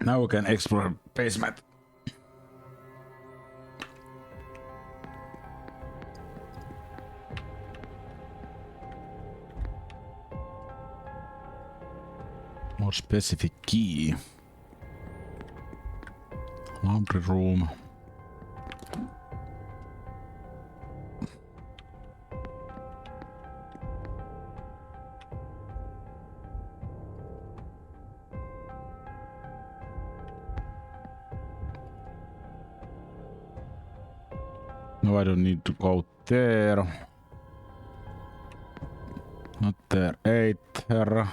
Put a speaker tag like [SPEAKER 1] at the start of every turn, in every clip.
[SPEAKER 1] Now we can explore basement. More specific key. Laundry room. No, I don't need to go there. Not there either.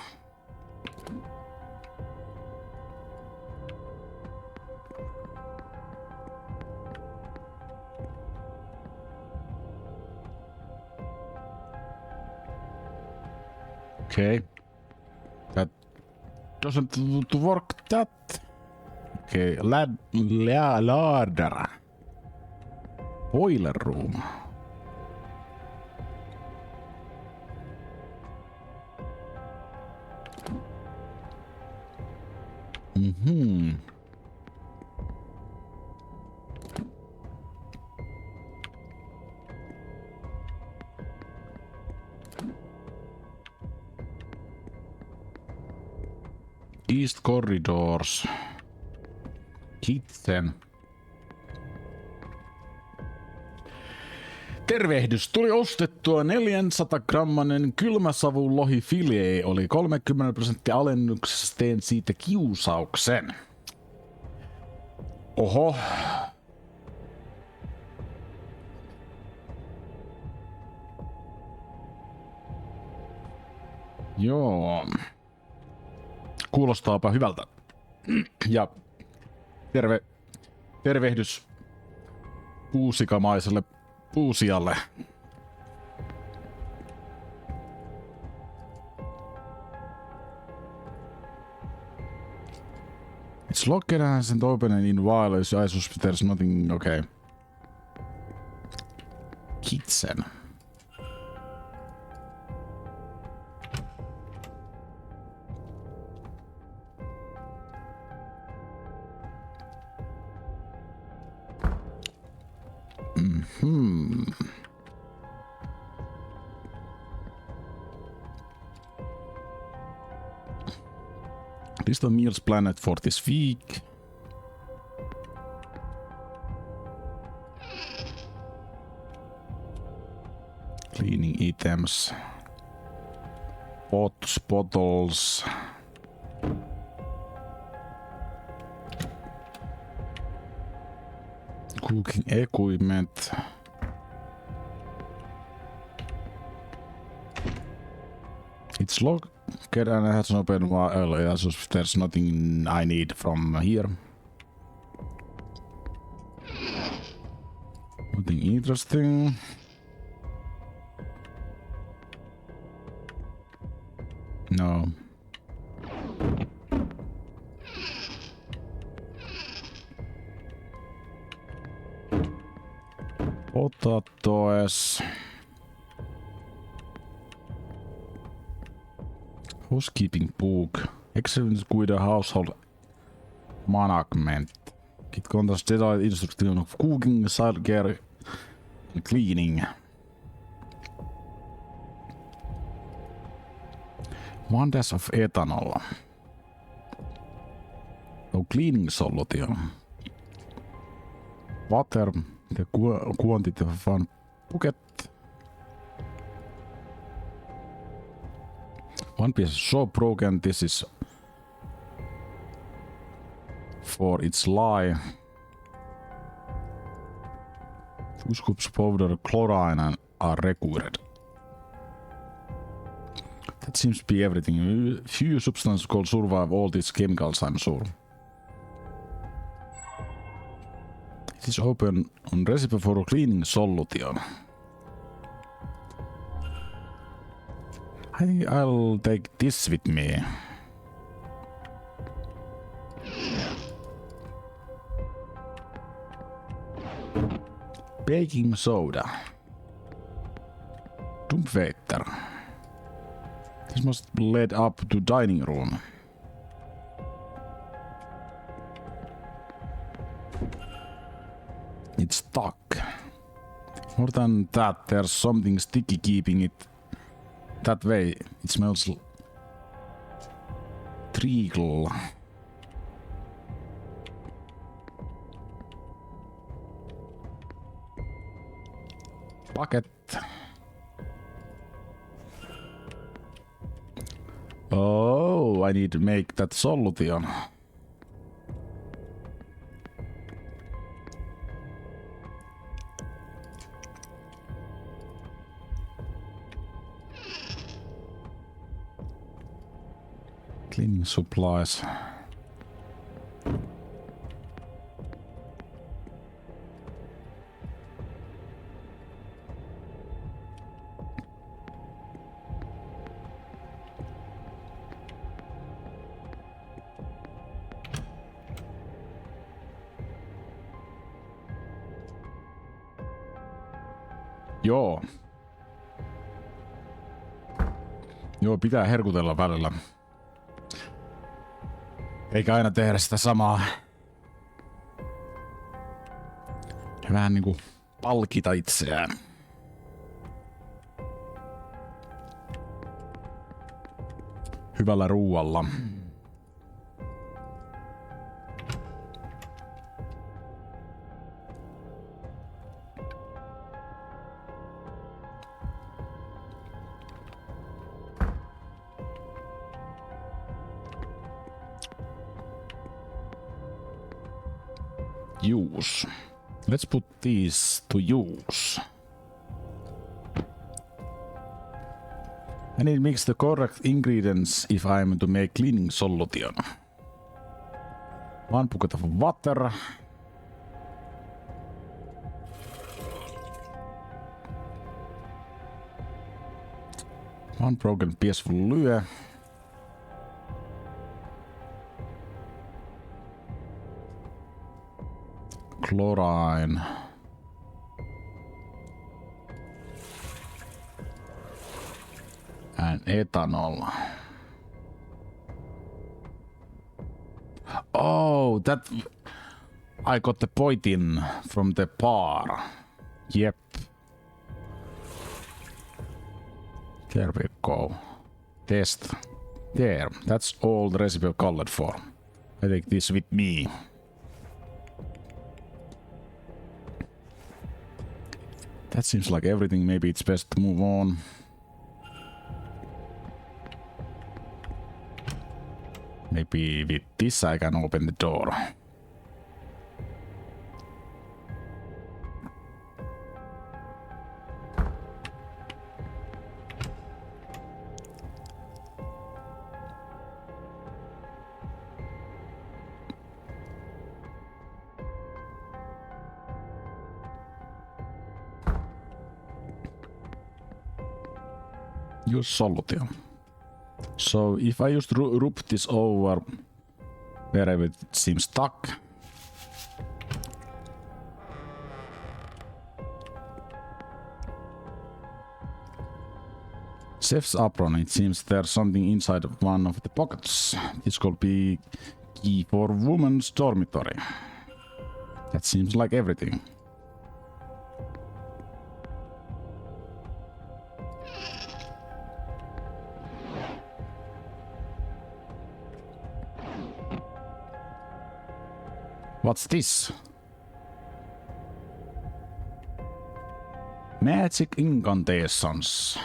[SPEAKER 1] Okay. That doesn't work that. Okay, ladder. Boiler room. East corridors. Kitchen. Tervehdys! Tuli ostettua 400-grammanen kylmäsavun lohifilee. Oli 30% alennuksessa, teen siitä kiusauksen. Oho. Joo. Kuulostaapa hyvältä. Ja tervehdys puusikamaiselle puusijalle. It's locked and hasn't opened in while. I suspect there's nothing. Okay. Kitchen. List of meals planned for this week. Cleaning items. Pots, bottles. Cooking equipment. It's locked and it hasn't opened while, so there's nothing I need from here. Nothing interesting. No. Potatoes. Housekeeping book. Excellent with a household management. It contains detailed instructions of cooking, child care, and cleaning. 1 dash of ethanol. No cleaning solution. Water, the quantity of 1 bucket. 1 piece of soap broken. This is for its lie. 2 scoops of powder chlorine are required. That seems to be everything. Few substances could survive all these chemicals, I'm sure. It is open on recipe for a cleaning solution. I think I'll take this with me. Baking soda. Dumbwaiter. This must lead up to dining room. It's stuck. More than that, there's something sticky keeping it that way. It smells treacle. Bucket. Oh, I need to make that solution. Cleaning supplies. Joo. Joo, pitää herkutella välillä. Eikä aina tehdä sitä samaa. Vähän niinku palkita itseään. Hyvällä ruualla. Use. Let's put these to use. I need to mix the correct ingredients if I'm to make cleaning solution. 1 bucket of water. One broken piece of lue. Chlorine. And ethanol. Oh, that I got the poison from the bar. Yep. There we go. Test. There. That's all the recipe called for. I take this with me. That seems like everything. Maybe it's best to move on. Maybe with this I can open the door. Use solution. So if I just rub this over wherever it seems stuck. Chef's apron, it seems there's something inside of one of the pockets. This could be key for woman's dormitory. That seems like everything. What's this? Magic incantations.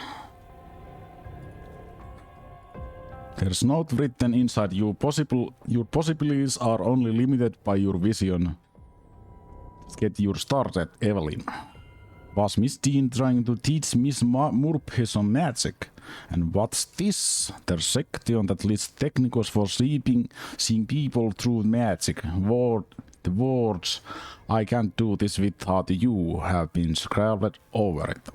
[SPEAKER 1] There's note written inside. Your possibilities are only limited by your vision. Get your started, Evelyn. Was Miss Dean trying to teach Miss Murphy some magic? And what's this? There's section that lists techniques for seeing people through magic. The words, I can't do this without you, have been scrawled over it.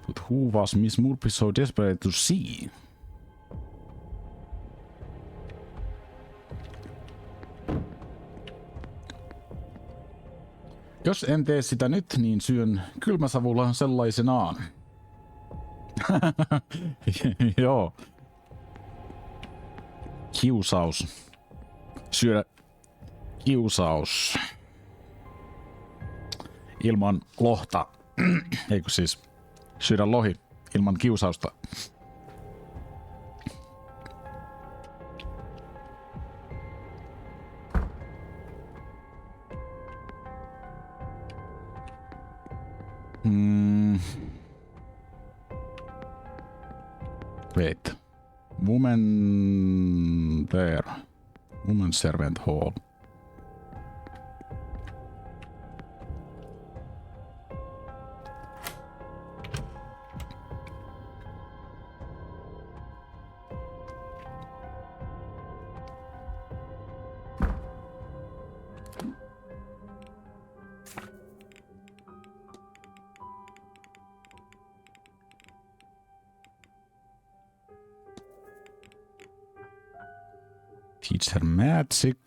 [SPEAKER 1] But who was Miss Murphy so desperate to see? Jos en tee sitä nyt, niin syön kylmäsavulla sellaisenaan. Joo. Kiusaus. Syödä kiusaus. Ilman lohta. Eikö siis syödä lohi ilman kiusausta. Wait. Woman there. Woman servant hall. Teach her magic.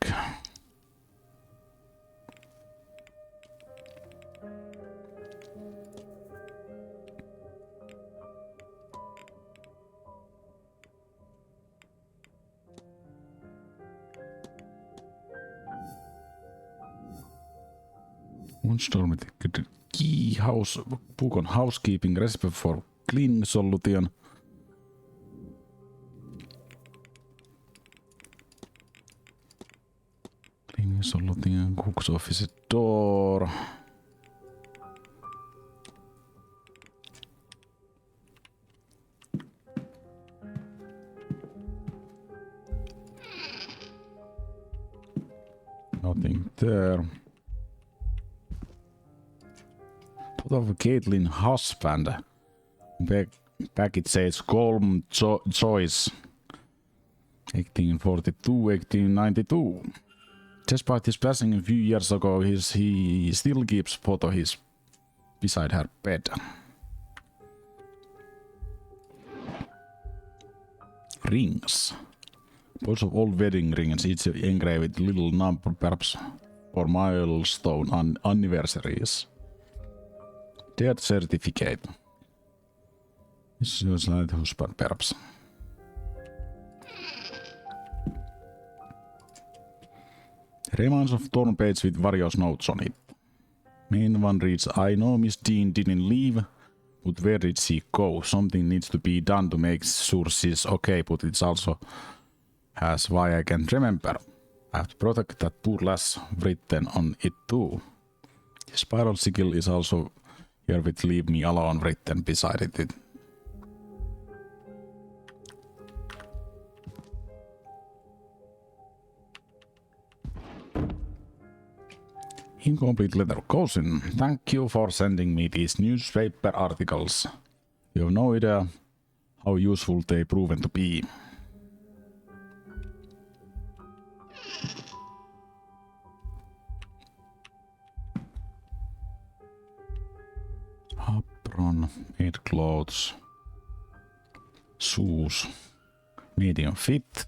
[SPEAKER 1] One the key house book on housekeeping recipe for cleaning solution. Cleaning solution, cook's office door. Nothing there. Of Caitlin husband. Back it says Colm Choice. 1842, 1892. Despite his passing a few years ago, he still keeps photo his beside her bed. Rings. Bunch of old wedding rings, each engraved with little number, perhaps for milestone anniversaries. Death certificate. This is like husband, perhaps. Remains of torn page with various notes on it. Main one reads, I know Miss Dean didn't leave, but where did she go? Something needs to be done to make sure she's okay, but it also has why I can't remember. I have to protect that poor lass written on it too. The spiral sickle is also here with leave me alone written beside it. Incomplete letter. Cousin, thank you for sending me these newspaper articles. You have no idea how useful they proven to be. Apron, made clothes, shoes, medium fit.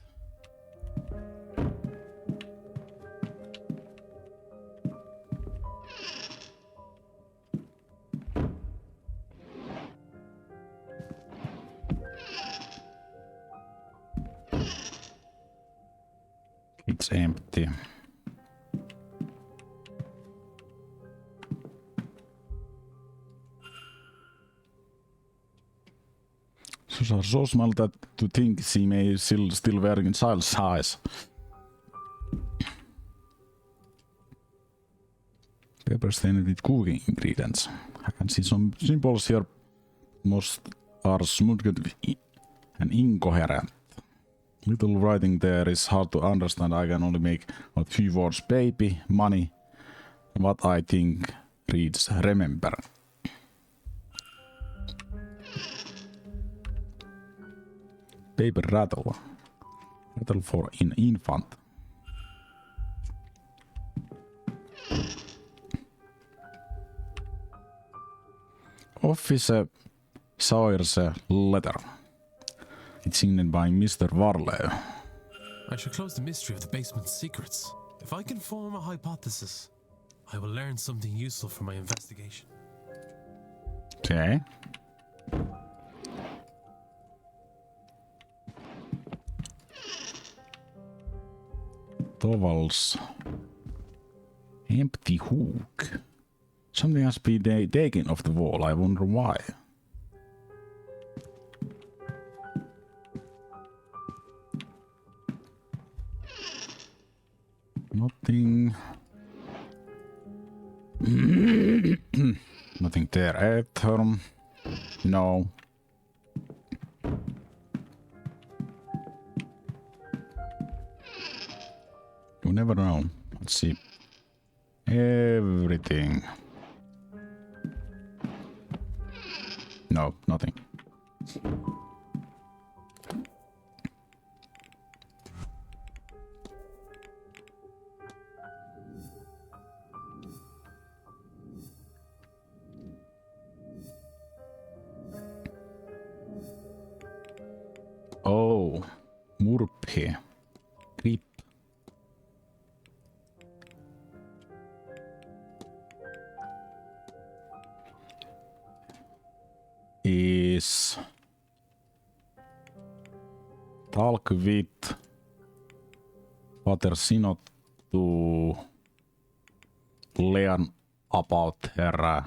[SPEAKER 1] It's empty. Shoes are so small that to think she may still wearing child size. Paper stained with cooking ingredients. I can see some symbols here. Most are smudged and incoherent. Little writing there is hard to understand. I can only make a few words. Baby, money, what I think reads remember. Paper rattle. Rattle for an infant. Officer Sawyer's letter. It's signed by Mr. Warlow.
[SPEAKER 2] I should close the mystery of the basement's secrets. If I can form a hypothesis, I will learn something useful for my investigation.
[SPEAKER 1] Okay. Toval's empty hook. Something has been taken off the wall. I wonder why. Nothing. Nothing there either. No. You never know. Let's see. Everything. No, nothing. Oh, murphy. Grip. Is talk with Father Synod to learn about her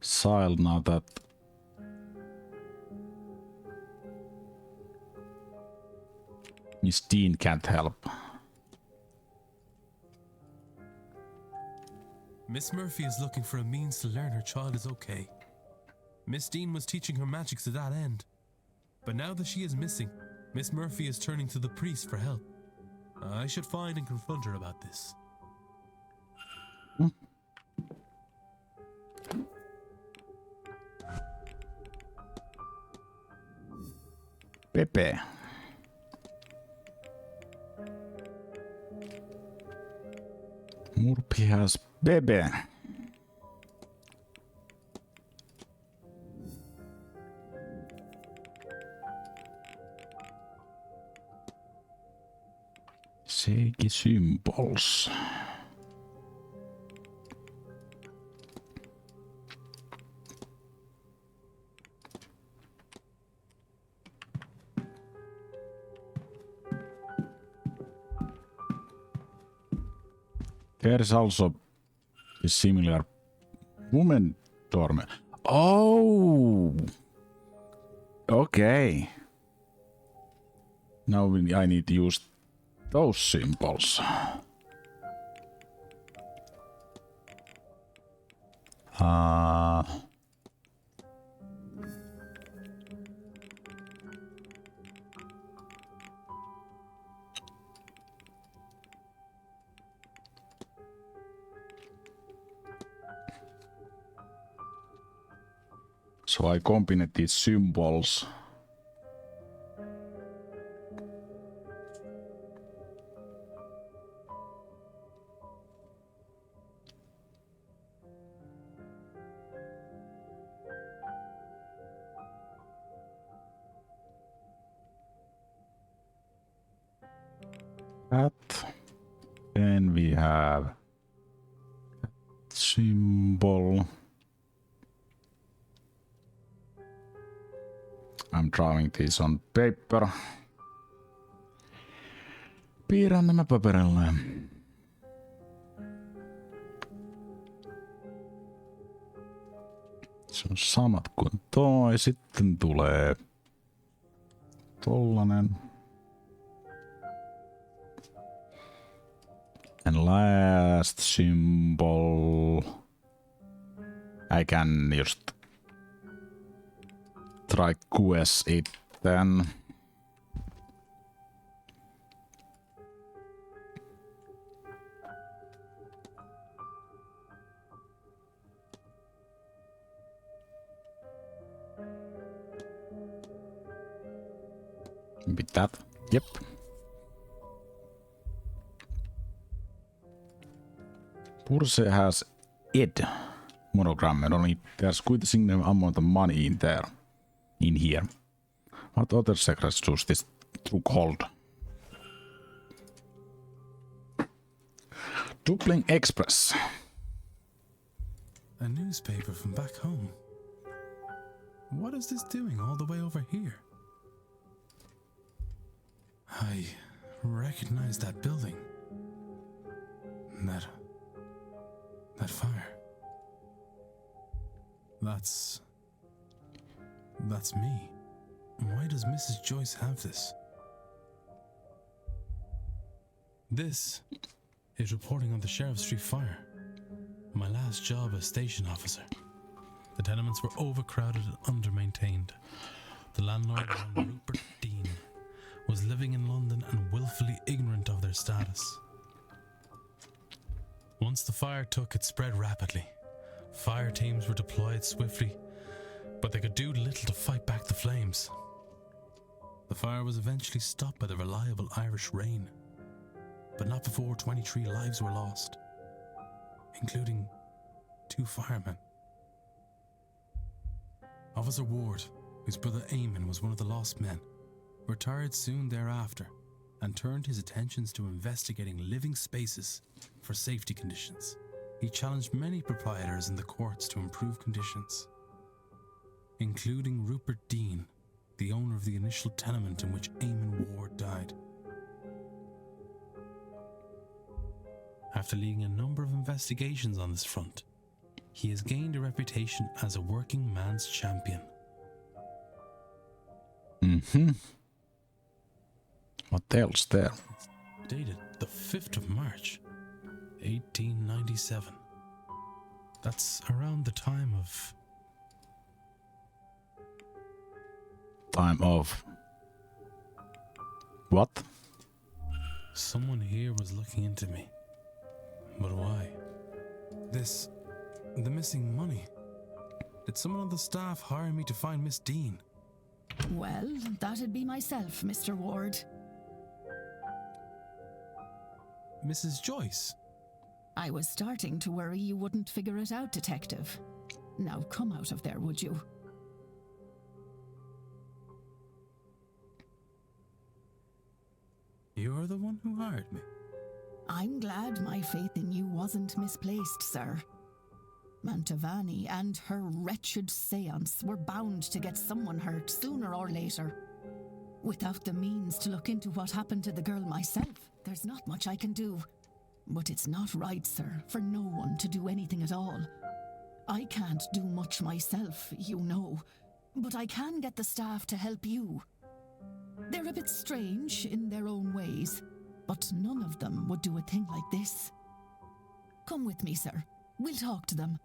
[SPEAKER 1] child now that Miss Dean can't help.
[SPEAKER 2] Miss Murphy is looking for a means to learn her child is okay. Miss Dean was teaching her magic to that end. But now that she is missing, Miss Murphy is turning to the priest for help. I should find and confront her about this.
[SPEAKER 1] Pepe. Murphy has Bebe. Seiki symbols. There is also a similar woman dorm. Oh, okay. Now I need to use those symbols. So I combine these symbols. That. Then we have symbol. I'm drawing this on paper. Piirrän nämä paperille. Se on samat kuin toi. Sitten tulee tollanen. And last symbol. I can just try QS it then. With that. Yep. Purse has Ed monogram and only there's quite a significant amount of money in there. In here. What other secrets does this truck hold? Dublin Express.
[SPEAKER 2] A newspaper from back home. What is this doing all the way over here? I recognize that building. That fire. That's me. Why does Mrs. Joyce have this? This is reporting on the Sheriff Street fire. My last job as station officer. The tenements were overcrowded and under-maintained. The landlord, Rupert Dean, was living in London and willfully ignorant of their status. Once the fire took, it spread rapidly. Fire teams were deployed swiftly, but they could do little to fight back the flames. The fire was eventually stopped by the reliable Irish rain, but not before 23 lives were lost, including 2 firemen. Officer Ward, whose brother Eamon was one of the lost men, retired soon thereafter and turned his attentions to investigating living spaces for safety conditions. He challenged many proprietors in the courts to improve conditions, including Rupert Dean, the owner of the initial tenement in which Eamon Ward died. After leading a number of investigations on this front, he has gained a reputation as a working man's champion.
[SPEAKER 1] What else there?
[SPEAKER 2] Dated the 5th of March, 1897. That's around the time of...
[SPEAKER 1] What?
[SPEAKER 2] Someone here was looking into me. But why? The missing money. Did someone on the staff hire me to find Miss Dean?
[SPEAKER 3] Well, that'd be myself, Mr. Ward.
[SPEAKER 2] Mrs. Joyce?
[SPEAKER 3] I was starting to worry you wouldn't figure it out, Detective. Now come out of there, would you?
[SPEAKER 2] You're the one who hired me.
[SPEAKER 3] I'm glad my faith in you wasn't misplaced, sir. Mantovani and her wretched Séance were bound to get someone hurt sooner or later. Without the means to look into what happened to the girl myself, there's not much I can do. But it's not right, sir, for no one to do anything at all. I can't do much myself, you know, but I can get the staff to help you. They're a bit strange in their own ways, but none of them would do a thing like this. Come with me, sir. We'll talk to them.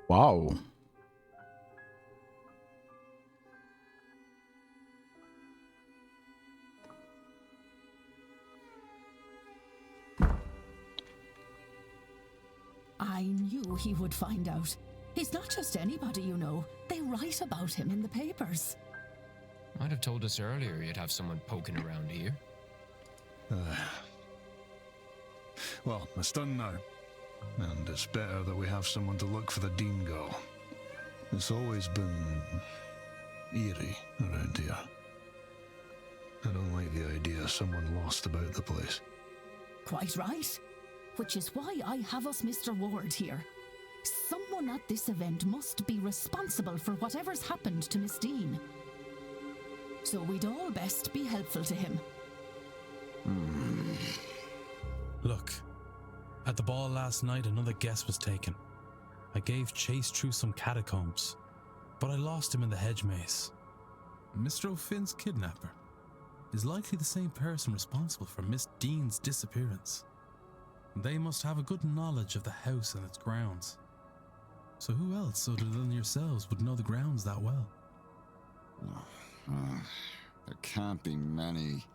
[SPEAKER 1] Wow.
[SPEAKER 3] I knew he would find out. He's not just anybody, you know. They write about him in the papers.
[SPEAKER 4] Might have told us earlier you'd have someone poking around here.
[SPEAKER 5] Well, it's done now. And it's better that we have someone to look for the Dean girl. It's always been eerie around here. I don't like the idea of someone lost about the place.
[SPEAKER 3] Quite right. Which is why I have us Mr. Ward here. Someone at this event must be responsible for whatever's happened to Miss Dean. So we'd all best be helpful to him.
[SPEAKER 2] Look, at the ball last night, another guess was taken. I gave chase through some catacombs, but I lost him in the hedge maze. Mr. O'Finn's kidnapper is likely the same person responsible for Miss Dean's disappearance. They must have a good knowledge of the house and its grounds. So who else other than yourselves would know the grounds that well?
[SPEAKER 6] There can't be many.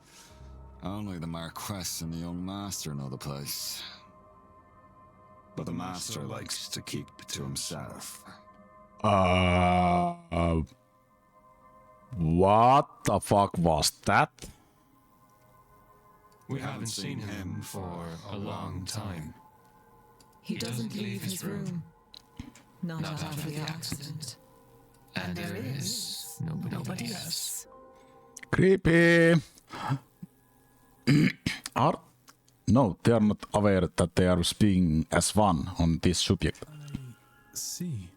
[SPEAKER 6] Only the Marquess and the young master know the place. But the master likes to keep to himself.
[SPEAKER 1] What the fuck was that?
[SPEAKER 4] We haven't seen him for a long time.
[SPEAKER 7] He doesn't leave his room. Not after the accident.
[SPEAKER 4] And there is nobody else.
[SPEAKER 1] Creepy. No, they are not aware that they are speaking as one on this subject.
[SPEAKER 2] See.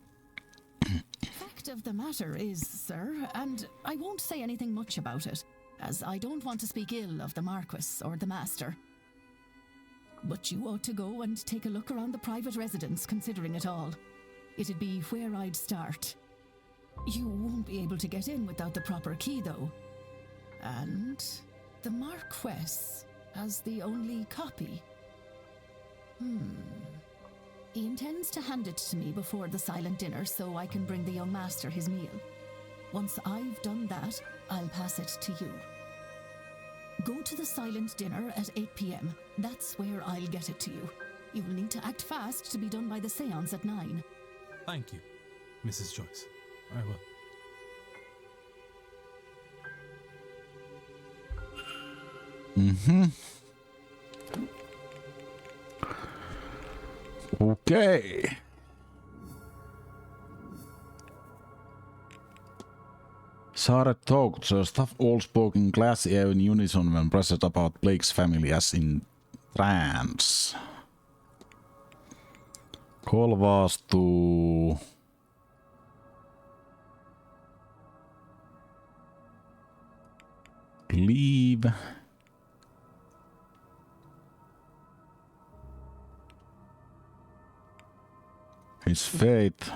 [SPEAKER 3] fact of the matter is, sir, and I won't say anything much about it, as I don't want to speak ill of the Marquis or the Master. But you ought to go and take a look around the private residence, considering it all. It'd be where I'd start. You won't be able to get in without the proper key, though. And the Marquess has the only copy. He intends to hand it to me before the silent dinner so I can bring the young master his meal. Once I've done that, I'll pass it to you. Go to the silent dinner at 8 p.m. That's where I'll get it to you. You'll need to act fast to be done by the séance at 9.
[SPEAKER 2] Thank you, Mrs. Joyce. I will.
[SPEAKER 1] Okay. Sarah talked, so staff all spoke in classy in unison when pressed about Blake's family as in trance. Call was to leave. His fate.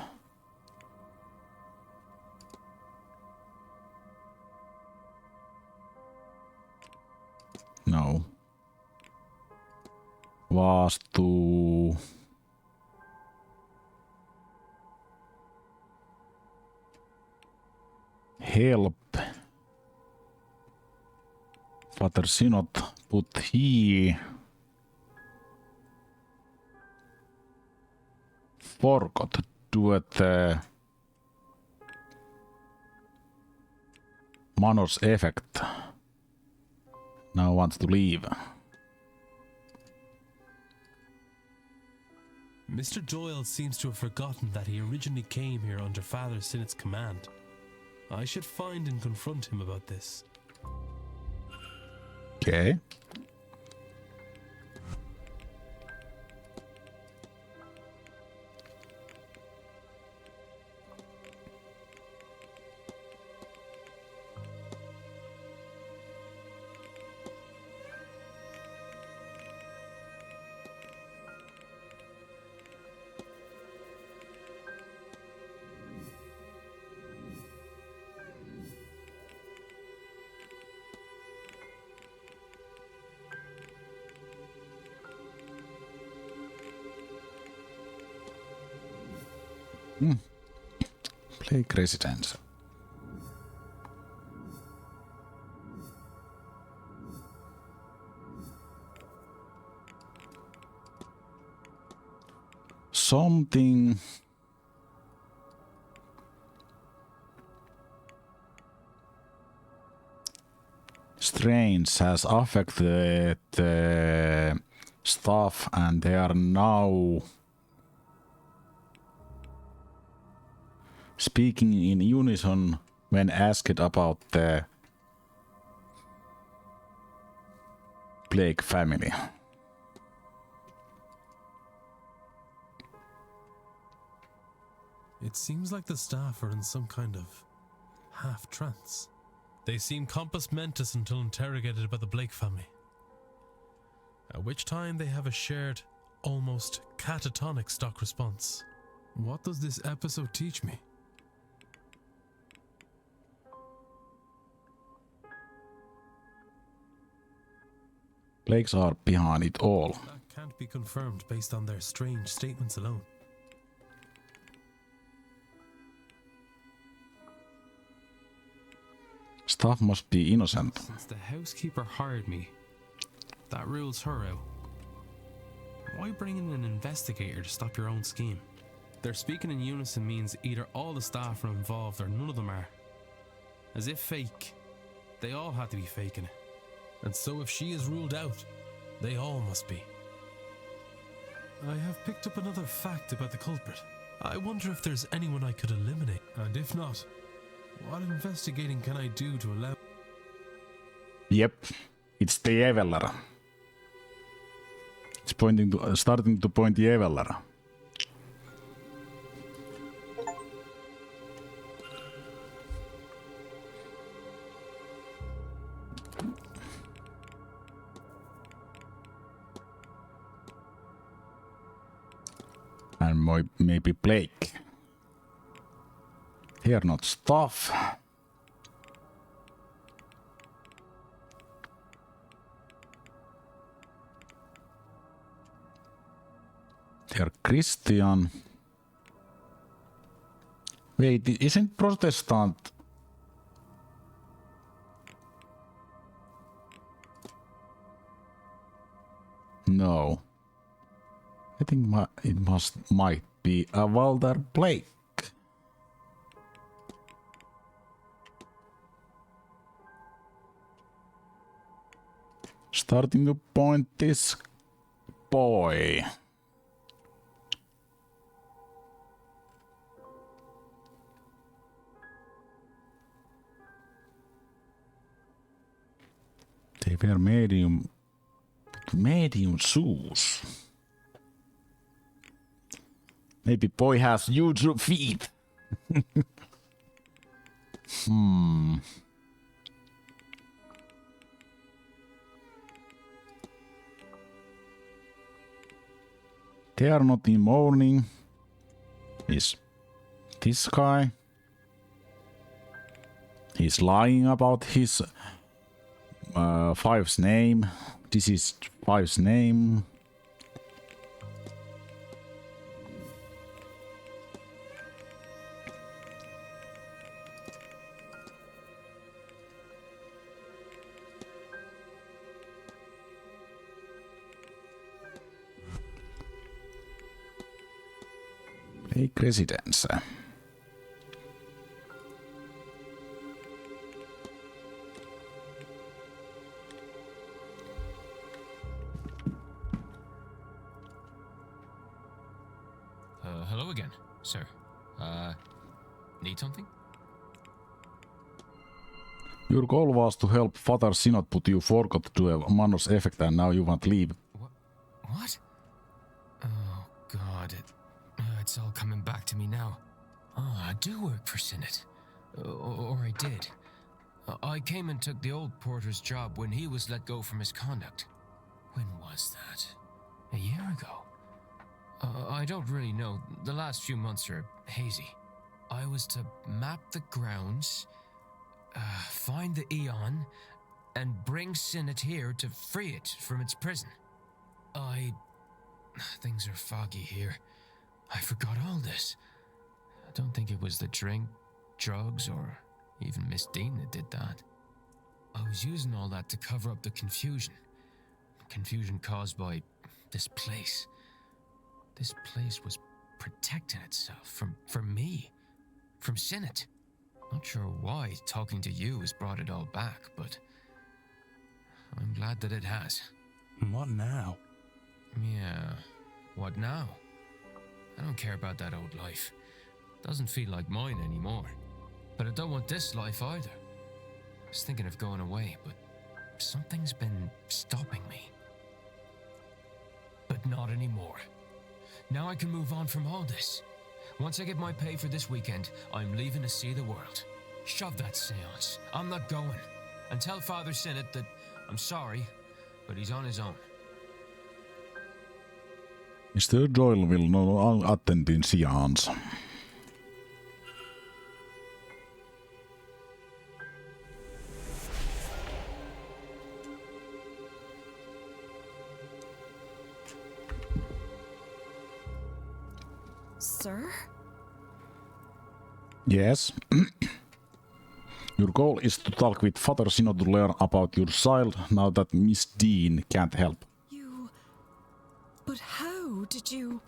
[SPEAKER 1] No. Was to help Father Synod, but he forgot due to Manor's effect. Now wants to leave.
[SPEAKER 2] Mr. Doyle seems to have forgotten that he originally came here under Father Synod's command. I should find and confront him about this.
[SPEAKER 1] Okay. Blake residence. Something strange has affected the staff, and they are now speaking in unison when asked about the Blake family.
[SPEAKER 2] It seems like the staff are in some kind of half-trance. They seem compos mentis until interrogated by the Blake family, at which time they have a shared, almost catatonic stock response. What does this episode teach me?
[SPEAKER 1] Blakes are behind it all.
[SPEAKER 2] That can't be confirmed based on their strange statements alone.
[SPEAKER 1] Staff must be innocent.
[SPEAKER 8] Since the housekeeper hired me, that rules her out. Why bring in an investigator to stop your own scheme? Their speaking in unison means either all the staff are involved or none of them are. As if fake. They all had to be faking it.
[SPEAKER 2] And so if she is ruled out, they all must be. I have picked up another fact about the culprit. I wonder if there's anyone I could eliminate. And if not, what investigating can I do to allow...
[SPEAKER 1] Yep, it's the Eveler. It's starting to point the Eveler. And maybe Blake. Here not stuff. Here Christian. Wait, isn't Protestant? No. I think it might be a Walter Blake. Starting to point this boy. They were medium shoes. Maybe boy has huge feet. They are not in mourning. Is this guy? He's lying about his Five's name. This is Five's name. Lake residence.
[SPEAKER 4] Hello again, sir. Need something?
[SPEAKER 1] Your goal was to help Father Synod, but you forgot to do a Manor's effect and now you want to leave.
[SPEAKER 4] What? Oh, God. It's all coming back to me now. Oh, I do work for Synod. Or I did. I came and took the old porter's job when he was let go for misconduct. When was that? A year ago? I don't really know. The last few months are hazy. I was to map the grounds, find the Eon, and bring Synod here to free it from its prison. Things are foggy here. I forgot all this. I don't think it was the drink, drugs, or even Miss Dean that did that. I was using all that to cover up the confusion. Confusion caused by this place. This place was protecting itself from me, from Synod. Not sure why talking to you has brought it all back, but I'm glad that it has.
[SPEAKER 8] What now?
[SPEAKER 4] Yeah, what now? I don't care about that old life. Doesn't feel like mine anymore. But I don't want this life either. I was thinking of going away, but something's been stopping me. But not anymore. Now I can move on from all this. Once I get my pay for this weekend, I'm leaving to see the world. Shove that seance. I'm not going. And tell Father Synod that I'm sorry, but he's on his own.
[SPEAKER 1] Mr. Doyle will not attend in Séance.
[SPEAKER 7] Sir?
[SPEAKER 1] Yes. Your goal is to talk with Father Synod to learn about your child now that Miss Dean can't help.
[SPEAKER 7] But how did you...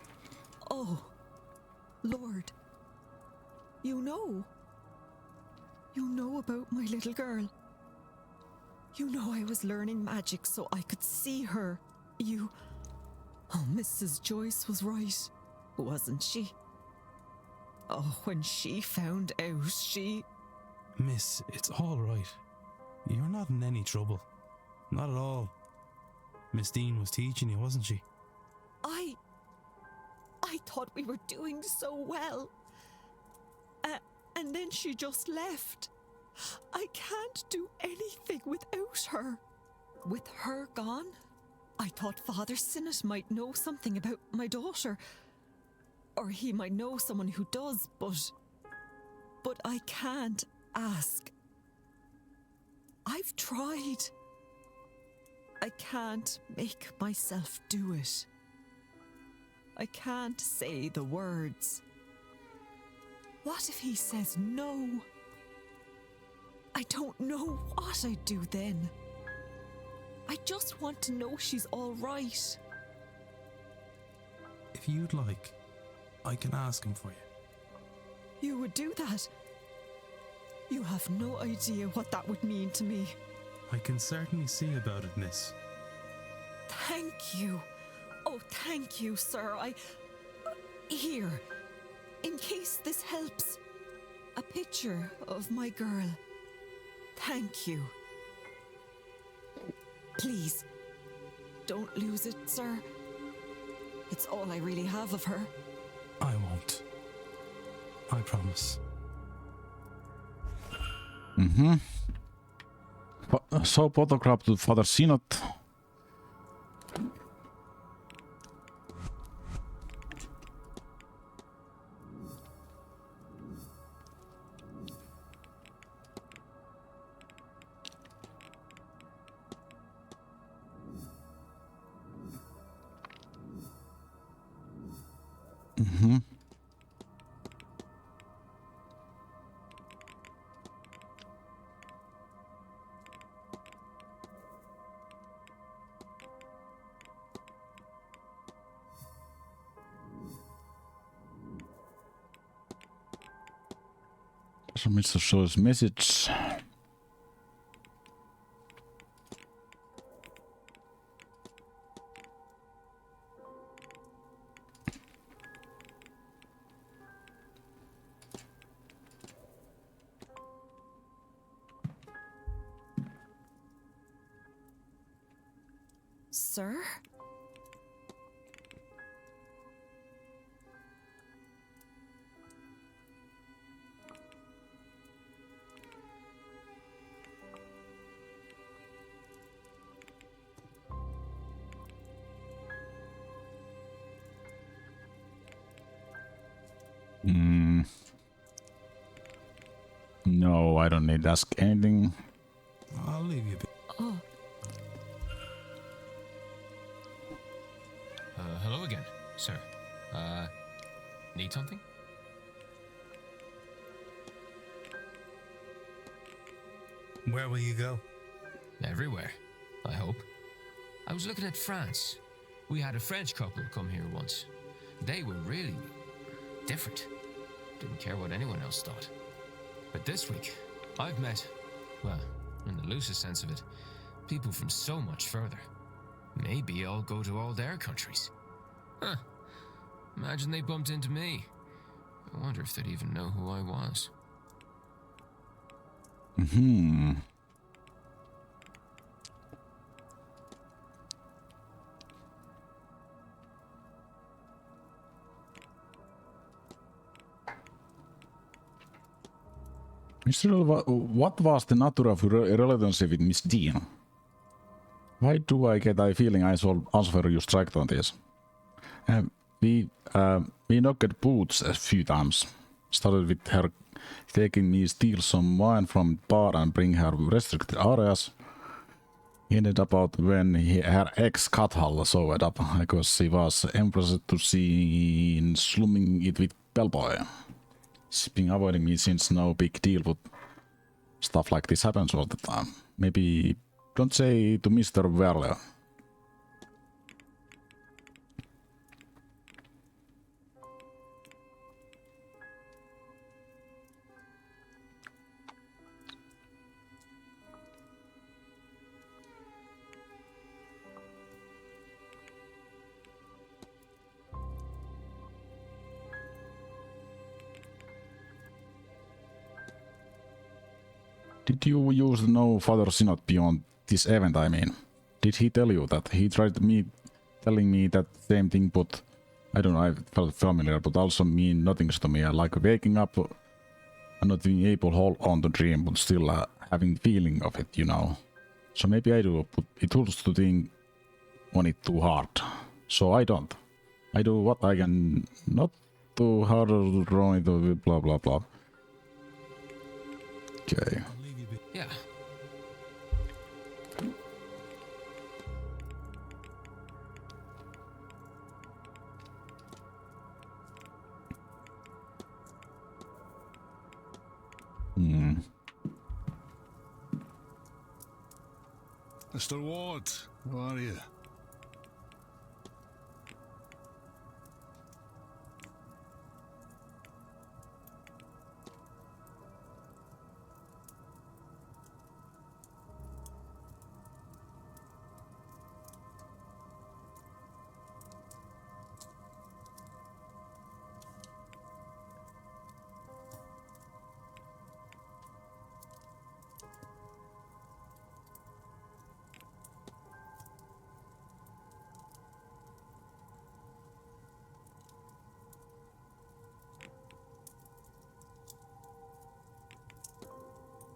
[SPEAKER 7] Oh, Lord. You know. You know about my little girl. You know I was learning magic so I could see her. You... Oh, Mrs. Joyce was right, wasn't she? Oh, when she found out, she...
[SPEAKER 8] Miss, it's all right. You're not in any trouble. Not at all. Miss Dean was teaching you, wasn't she?
[SPEAKER 7] I thought we were doing so well. And then she just left. I can't do anything without her. With her gone, I thought Father Synod might know something about my daughter. Or he might know someone who does, but I can't ask. I've tried. I can't make myself do it. I can't say the words. What if he says no? I don't know what I'd do then. I just want to know she's all right.
[SPEAKER 2] If you'd like, I can ask him for you.
[SPEAKER 7] You would do that? You have no idea what that would mean to me.
[SPEAKER 2] I can certainly see about it, miss.
[SPEAKER 7] Thank you. Oh, thank you, sir. Here, in case this helps, a picture of my girl. Thank you. Please, don't lose it, sir. It's all I really have of her.
[SPEAKER 2] I won't. I promise.
[SPEAKER 1] So photograph to Father Synod. So Mr. shows message.
[SPEAKER 7] Sir?
[SPEAKER 1] No, I don't need to ask anything.
[SPEAKER 2] I'll leave you be.
[SPEAKER 7] Oh,
[SPEAKER 4] Hello again, sir. Need something?
[SPEAKER 2] Where will you go?
[SPEAKER 4] Everywhere, I hope. I was looking at France. We had a French couple come here once. They were really different. Didn't care what anyone else thought. But this week, I've met, well, in the loosest sense of it, people from so much further. Maybe I'll go to all their countries. Huh. Imagine they bumped into me. I wonder if they'd even know who I was.
[SPEAKER 1] What was the nature of your relationship with Miss Dean? Why do I get a feeling I should answer you straight on this? We knocked boots a few times. Started with her taking me steal some wine from the bar and bring her restricted areas. Ended about when her ex-Cathal showed up because she was impressed to see slumming it with Bellboy. She's been avoiding me since no big deal, but stuff like this happens all the time. Maybe don't say to Mr. Werle. Did you use to know Father Synod beyond this event, I mean? Did he tell you that? He tried telling me that same thing, but I don't know, I felt familiar, but also mean nothing to me. Like waking up and not being able to hold on to dream, but still having feeling of it, you know. So maybe I do, but it hurts to think on it too hard. So I don't. I do what I can, not to how to draw it, blah blah blah. Okay.
[SPEAKER 2] I'll leave you be.
[SPEAKER 4] Yeah.
[SPEAKER 5] Mr. Ward, how are you?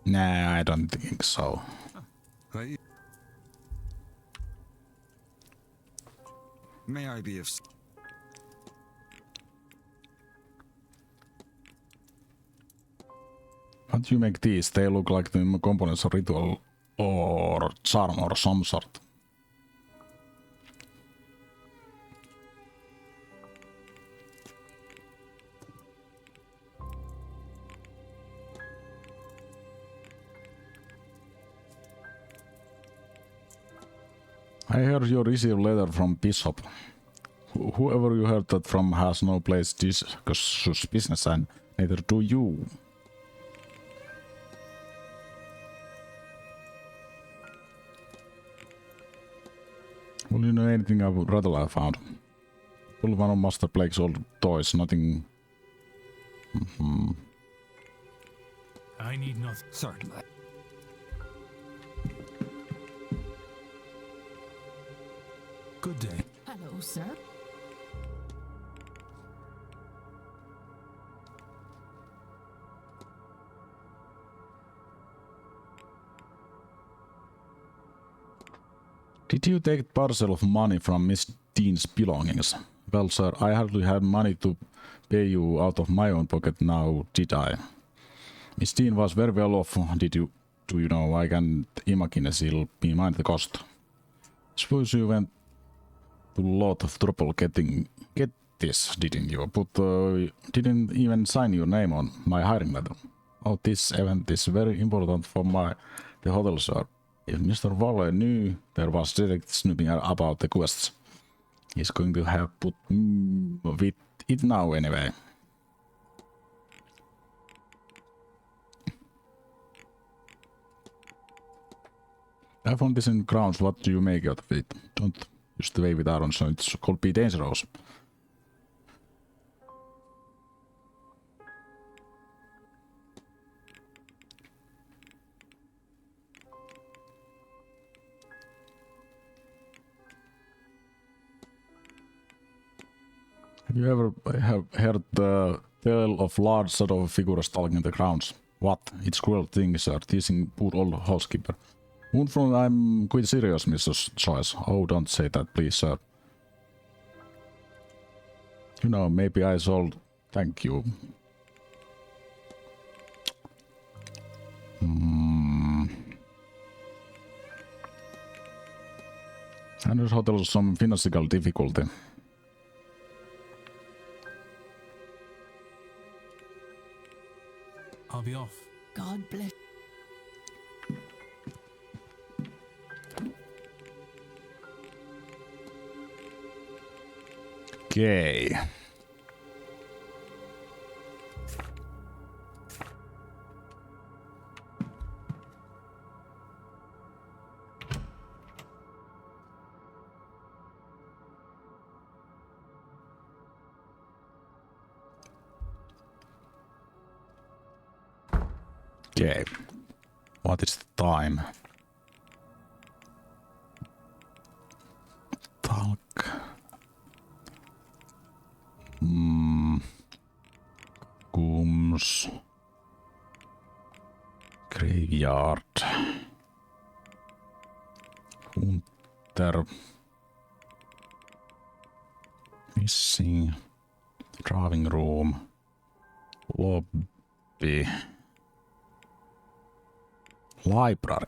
[SPEAKER 1] Nah, I don't think so.
[SPEAKER 5] Right.
[SPEAKER 6] May I be of
[SPEAKER 1] How do you make these? They look like the components of ritual or charm or some sort. I heard you received a letter from Bishop. Whoever you heard that from has no place to discuss business, and neither do you. Will you know anything about Rattle I found? Full one of Master Blake's old toys, nothing...
[SPEAKER 2] I need nothing.
[SPEAKER 6] certainly.
[SPEAKER 2] Good day.
[SPEAKER 3] Hello, sir.
[SPEAKER 1] Did you take a parcel of money from Miss Dean's belongings? Well, sir, I hardly have money to pay you out of my own pocket now, did I? Miss Dean was very well off, do you know? I can't imagine she'll be mind the cost. Suppose you went to a lot of trouble get this, didn't you? But didn't even sign your name on my hiring letter. Oh, this event is very important for the hotel, sir. If Mr. Waller knew there was detective snooping about the quests, he's going to have put with it now anyway. I found this in grounds. What do you make out of it? Don't use the way with iron, so it could be dangerous. Have you ever heard the tale of large shadow figures stalking the grounds? What? It's cruel things are teasing poor old housekeeper. Moonfront, I'm quite serious, Mrs. Joyce. Oh, don't say that, please, sir. You know, maybe I sold... Thank you. And this hotel some financial difficulty.
[SPEAKER 2] I'll be off.
[SPEAKER 3] God bless.
[SPEAKER 1] Okay. Okay. What is the time? Talk. Coombs. Graveyard. Hunter. Missing. Drawing room. Lobby. Library.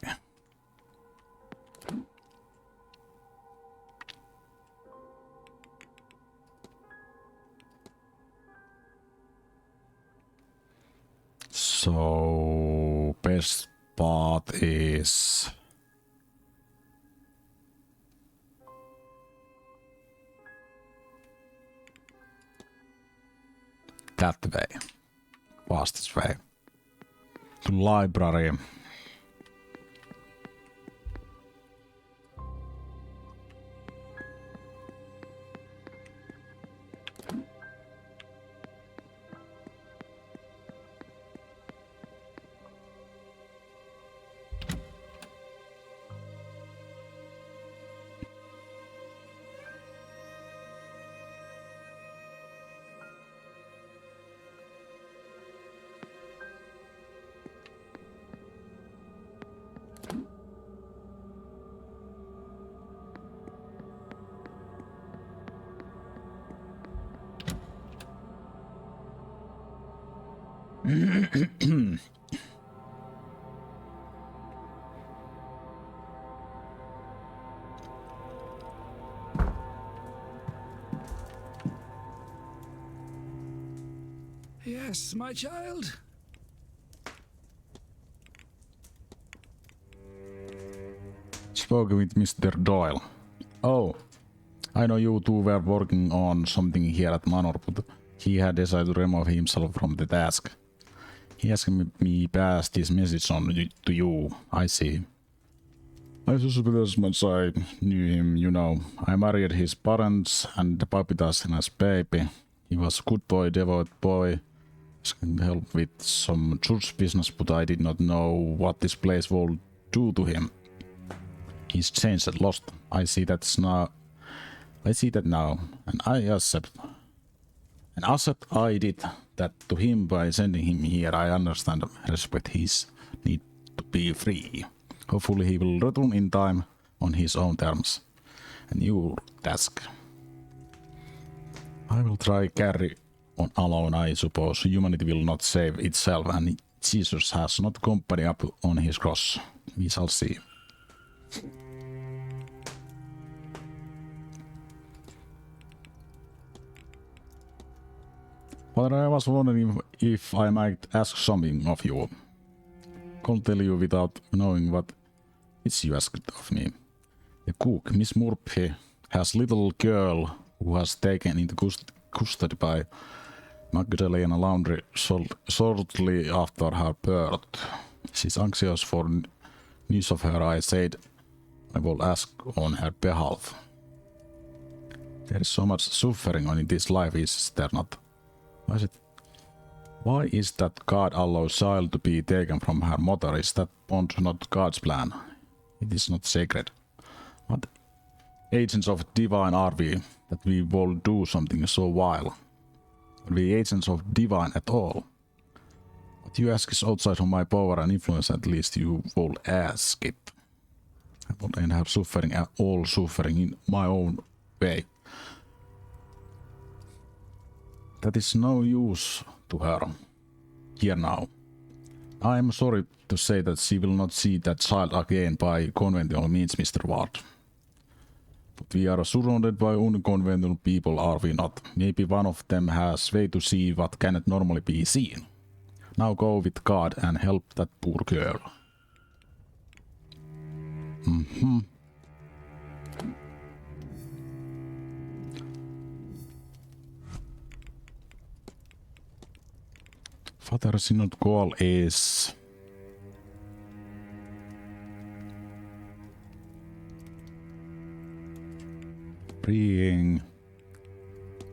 [SPEAKER 1] So best path is that way. Fastest way. To library.
[SPEAKER 5] Yes, my child?
[SPEAKER 1] Spoke with Mr. Doyle. Oh, I know you two were working on something here at Manor, but he had decided to remove himself from the task. He asked me pass this message on to you. I see. I suspect as much I knew him, you know. I married his parents and the puppy does a nice baby. He was a good boy, devout boy. Asking help with some church business, but I did not know what this place would do to him. He's changed and lost. I see that now, and I accept. And accept I did that to him by sending him here. I understand and respect his need to be free. Hopefully he will return in time on his own terms. And your task. I will try carry on alone, I suppose. Humanity will not save itself, and Jesus has not company up on his cross. We shall see. But I was wondering if I might ask something of you. Can't tell you without knowing what it's you asked of me. The cook, Miss Murphy, has little girl who was taken into custody by Magdalena Laundry shortly after her birth. She's anxious for news of her. I said I will ask on her behalf. There is so much suffering on in this life, is there not? Why is that God allows child to be taken from her mother? Is that bond not God's plan? It is not sacred. What agents of divine are we that we will do something so vile? Are we agents of divine at all? What you ask is outside of my power and influence, at least you will ask it. I won't have suffering at all, suffering in my own way. That is no use to her. Here now. I am sorry to say that she will not see that child again by conventional means, Mr. Ward. But we are surrounded by unconventional people, are we not? Maybe one of them has way to see what cannot normally be seen. Now go with God and help that poor girl. Father Synod goal is freeing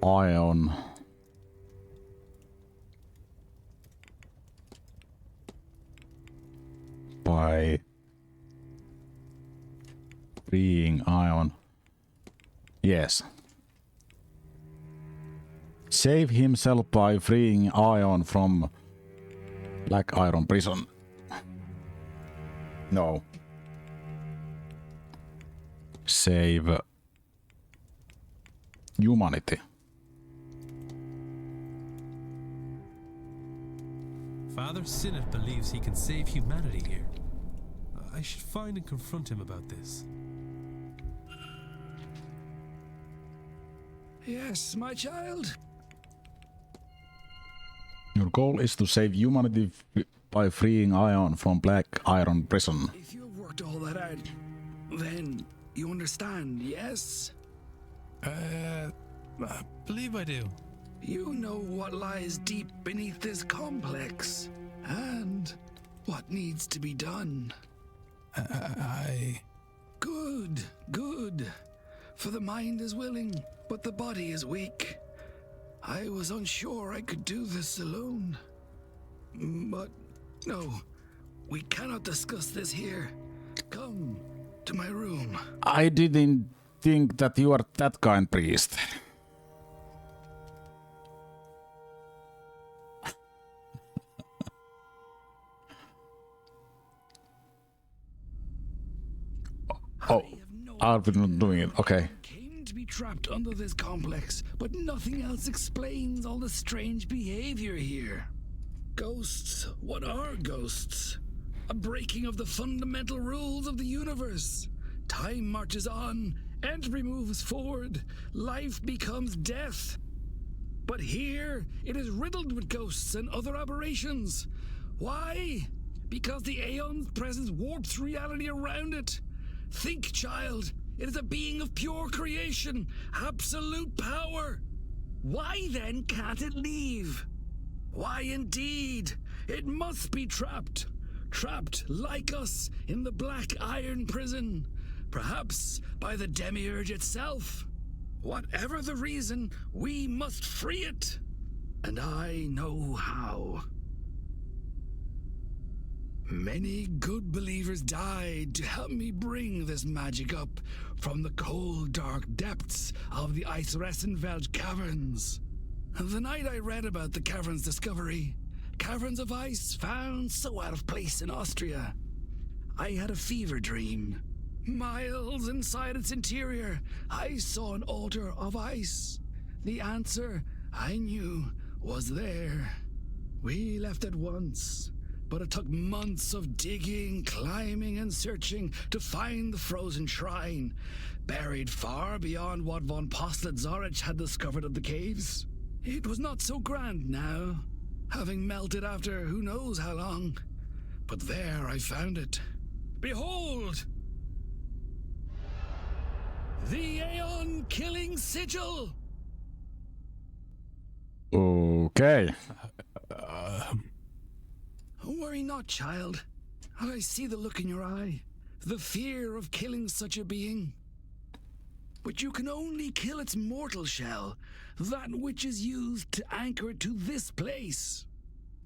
[SPEAKER 1] Ion by freeing Ion. Yes. Save himself by freeing Ion from Black Iron prison. No. Save humanity.
[SPEAKER 2] Father Sinnott believes he can save humanity here. I should find and confront him about this.
[SPEAKER 9] Yes, my child.
[SPEAKER 1] Your goal is to save humanity by freeing Ion from Black Iron Prison.
[SPEAKER 9] If you have worked all that out, then you understand, yes?
[SPEAKER 2] I believe I do.
[SPEAKER 9] You know what lies deep beneath this complex, and what needs to be done. Good, good. For the mind is willing, but the body is weak. I was unsure I could do this alone. But no, we cannot discuss this here. Come to my room.
[SPEAKER 1] I didn't think that you are that kind, priest. Oh, I've been doing it. Okay.
[SPEAKER 9] Came to be trapped under this complex, but nothing else explains all the strange behavior here. Ghosts? What are ghosts? A breaking of the fundamental rules of the universe. Time marches on, entropy moves forward, life becomes death. But here, it is riddled with ghosts and other aberrations. Why? Because the Aeon's presence warps reality around it. Think, child. It is a being of pure creation, absolute power. Why then can't it leave? Why indeed? It must be trapped. Trapped like us in the Black Iron Prison. Perhaps by the Demiurge itself. Whatever the reason, we must free it. And I know how. Many good believers died to help me bring this magic up from the cold, dark depths of the Eisressenwelt caverns. The night I read about the caverns' discovery, caverns of ice found so out of place in Austria, I had a fever dream. Miles inside its interior, I saw an altar of ice. The answer, I knew, was there. We left at once. But it took months of digging, climbing, and searching to find the frozen shrine, buried far beyond what von Postlitz-Zorich had discovered of the caves. It was not so grand now, having melted after who knows how long. But there I found it. Behold! The Aeon Killing Sigil!
[SPEAKER 1] Okay.
[SPEAKER 9] Worry not, child. I see the look in your eye, the fear of killing such a being. But you can only kill its mortal shell, that which is used to anchor it to this place.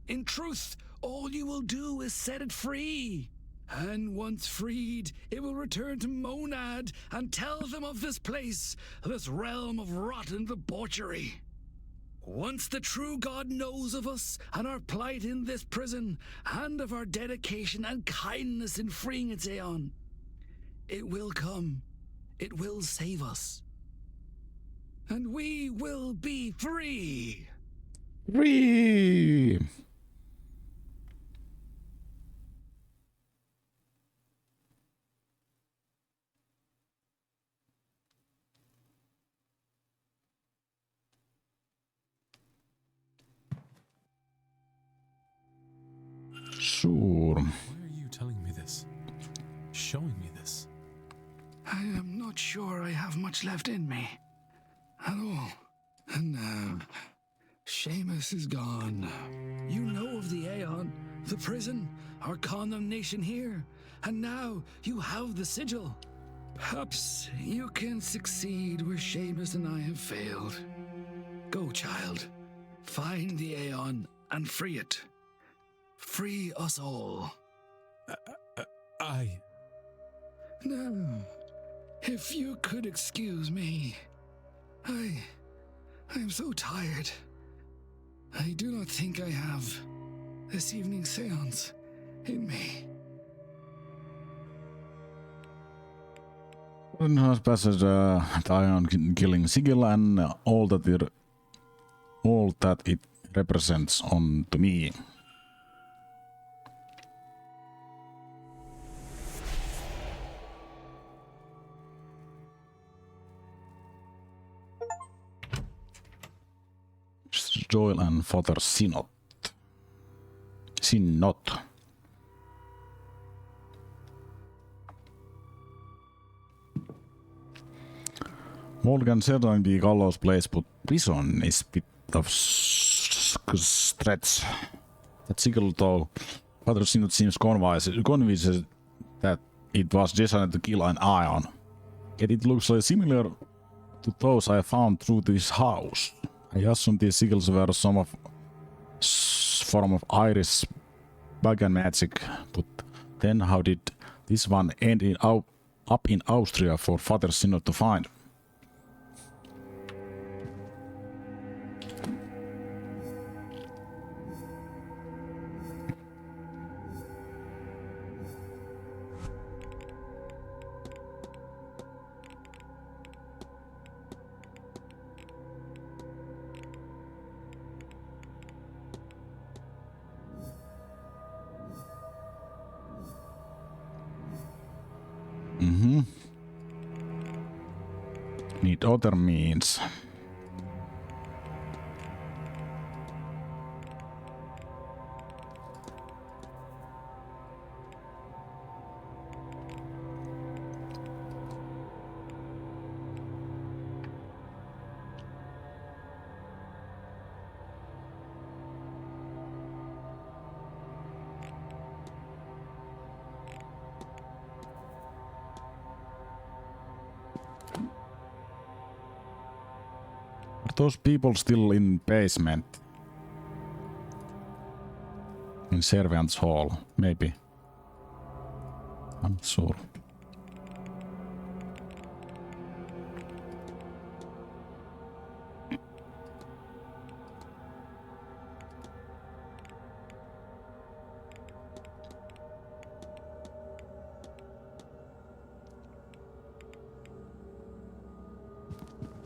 [SPEAKER 9] In truth, all you will do is set it free. And once freed, it will return to Monad and tell them of this place, this realm of rot and debauchery. Once the true God knows of us and our plight in this prison, and of our dedication and kindness in freeing its Aeon, it will come. It will save us. And we will be free.
[SPEAKER 1] Free. Sure.
[SPEAKER 2] Why are you telling me this? Showing me this?
[SPEAKER 9] I am not sure I have much left in me. At all. And now, Seamus is gone. You know of the Aeon, the prison, our condemnation here. And now you have the sigil. Perhaps you can succeed where Seamus and I have failed. Go, child. Find the Aeon and free it. Free us all. No. If you could excuse me. I'm so tired. I do not think I have this evening's seance in me.
[SPEAKER 1] One has passed the Ion Killing Sigil and all that it represents on to me. Doyle and Father Sinnott. Wall can certainly be Gallows' place, but prison is a bit of stretch. That sickle, though, Father Sinnott seems convinced that it was designed to kill an ion. Yet it looks similar to those I found through this house. I assume these sickles were some form of Irish pagan magic, but then how did this one end up in Austria for Father Sinnott to find? Need other means. Those people still in basement. In Servants Hall, maybe. I'm not sure.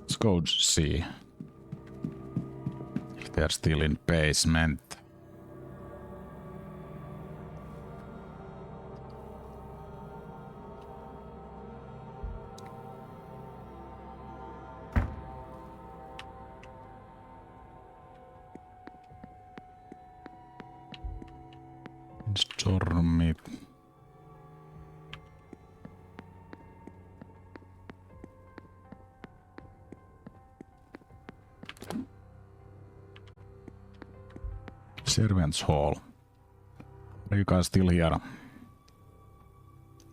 [SPEAKER 1] Let's go see. They're still in basement. Stormy. Servants Hall. Are you guys still here?